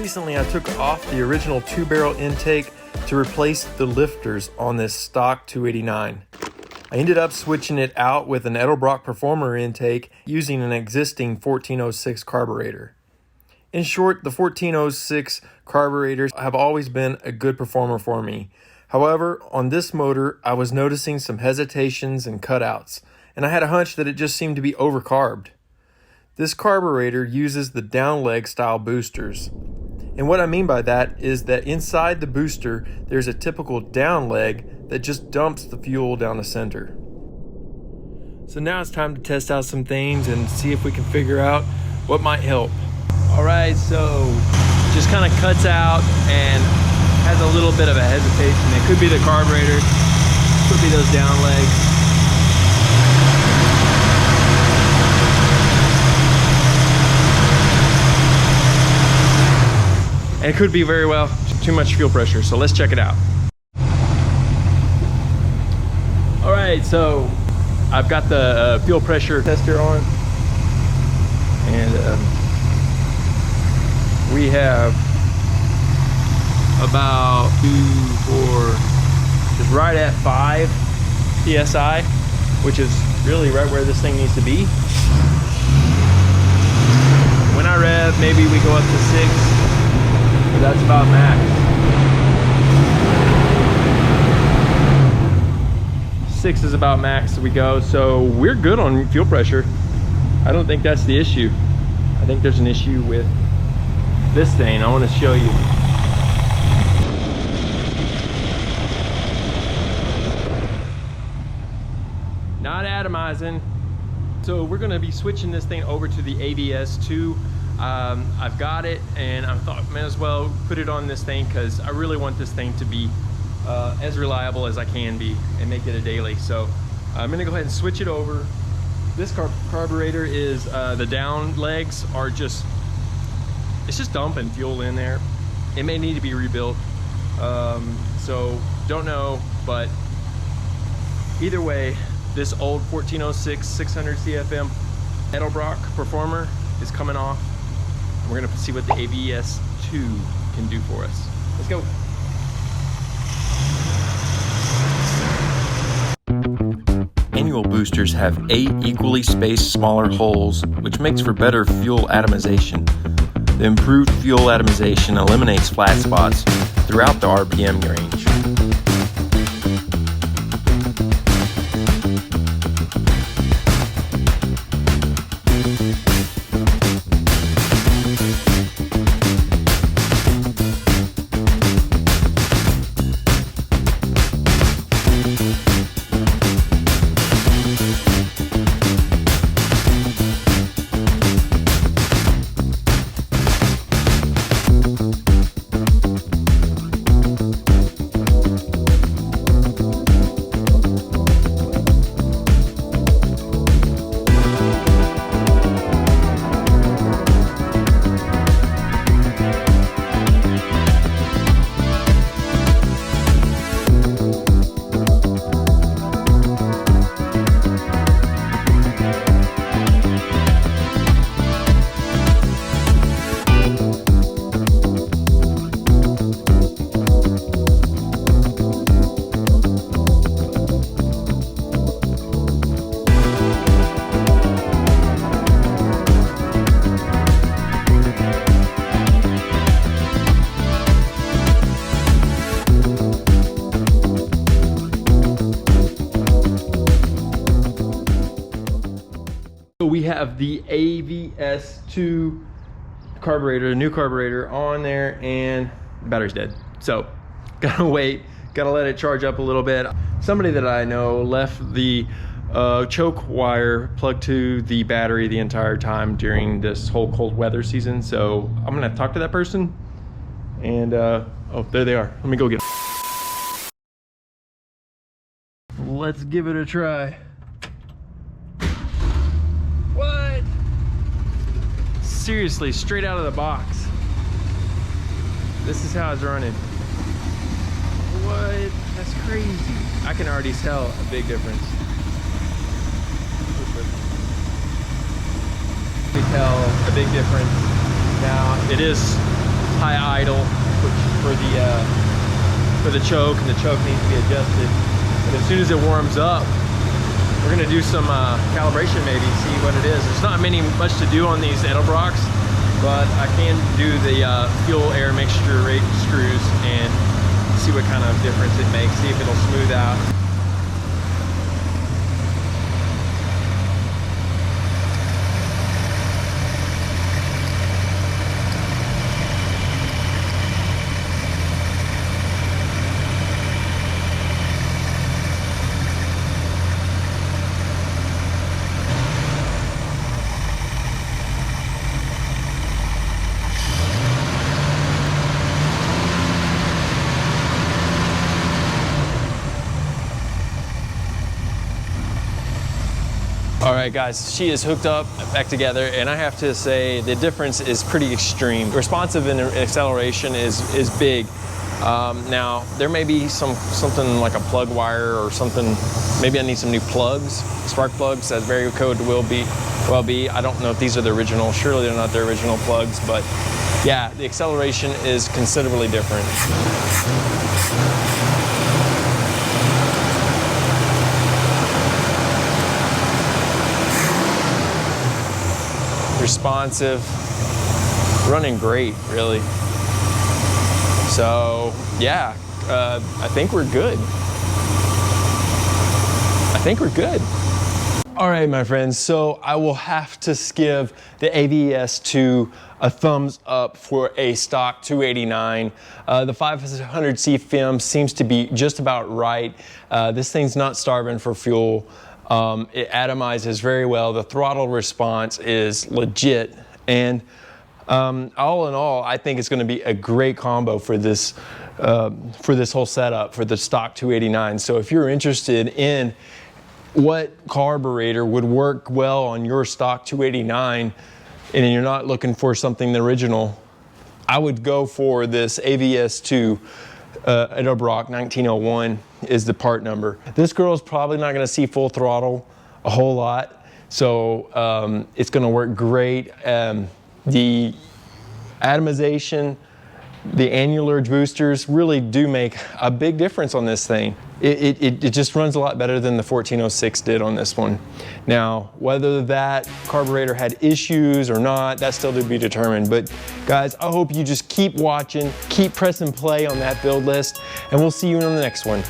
recently I took off the original 2-barrel intake to replace the lifters on this stock 289. I ended up switching it out with an Edelbrock Performer intake using an existing 1406 carburetor. In short, the 1406 carburetors have always been a good performer for me. However, on this motor, I was noticing some hesitations and cutouts, and I had a hunch that it just seemed to be overcarbed. This carburetor uses the down leg style boosters. And what I mean by that is that inside the booster, there's a typical down leg that just dumps the fuel down the center. So now it's time to test out some things and see if we can figure out what might help. All right, so just kind of cuts out and has a little bit of a hesitation. It could be the carburetor, could be those down legs. And it could be very well too much fuel pressure, so let's check it out. All right, so I've got the fuel pressure tester on, and we have about 2, 4, just right at 5 PSI, which is really right where this thing needs to be. When I rev, maybe we go up to 6. That's about max. 6 is about max we go, so we're good on fuel pressure. I don't think that's the issue. I think there's an issue with this thing. I want to show you. Not atomizing. So we're going to be switching this thing over to the AVS2. I've got it, and I thought might as well put it on this thing because I really want this thing to be as reliable as I can be and make it a daily. So I'm gonna go ahead and switch it over. This carburetor is the down legs are just, it's just dumping fuel in there. It may need to be rebuilt, so don't know, but either way, this old 1406 600 CFM Edelbrock Performer is coming off. We're gonna see what the AVS2 can do for us. Let's go. Annual boosters have 8 equally spaced smaller holes, which makes for better fuel atomization. The improved fuel atomization eliminates flat spots throughout the RPM range. We have the AVS2 carburetor, new carburetor on there, and the battery's dead. So gotta wait, gotta let it charge up a little bit. Somebody that I know left the choke wire plugged to the battery the entire time during this whole cold weather season. So I'm gonna talk to that person, and oh, there they are. Let me go get them. Let's give it a try. What? Seriously, straight out of the box. This is how it's running. What? That's crazy. I can already tell a big difference. You can tell a big difference. Now, it is high idle for the choke, and the choke needs to be adjusted. But as soon as it warms up, we're gonna do some calibration, maybe see what it is. There's not much to do on these Edelbrocks, but I can do the fuel air mixture rate screws and see what kind of difference it makes, see if it'll smooth out. All right, guys, she is hooked up, back together, and I have to say the difference is pretty extreme. Responsive and acceleration is big. Now, there may be something like a plug wire or something. Maybe I need some new plugs, spark plugs. That very code will be. I don't know if these are the original. Surely they're not the original plugs, but yeah, the acceleration is considerably different. Responsive, running great, really. So yeah, I think we're good. All right, my friends, so I will have to give the AVS2 a thumbs up for a stock 289. The 500 CFM seems to be just about right. This thing's not starving for fuel. It atomizes very well. The throttle response is legit, and all in all, I think it's going to be a great combo for this whole setup for the stock 289. So if you're interested in what carburetor would work well on your stock 289, and you're not looking for something original, I would go for this AVS2. Edelbrock 1901 is the part number. This girl's probably not going to see full throttle a whole lot, so it's going to work great. The atomization, the annular boosters really do make a big difference on this thing. It just runs a lot better than the 1406 did on this one. Now, whether that carburetor had issues or not, that's still to be determined. But guys, I hope you just keep watching, keep pressing play on that build list, and we'll see you on the next one.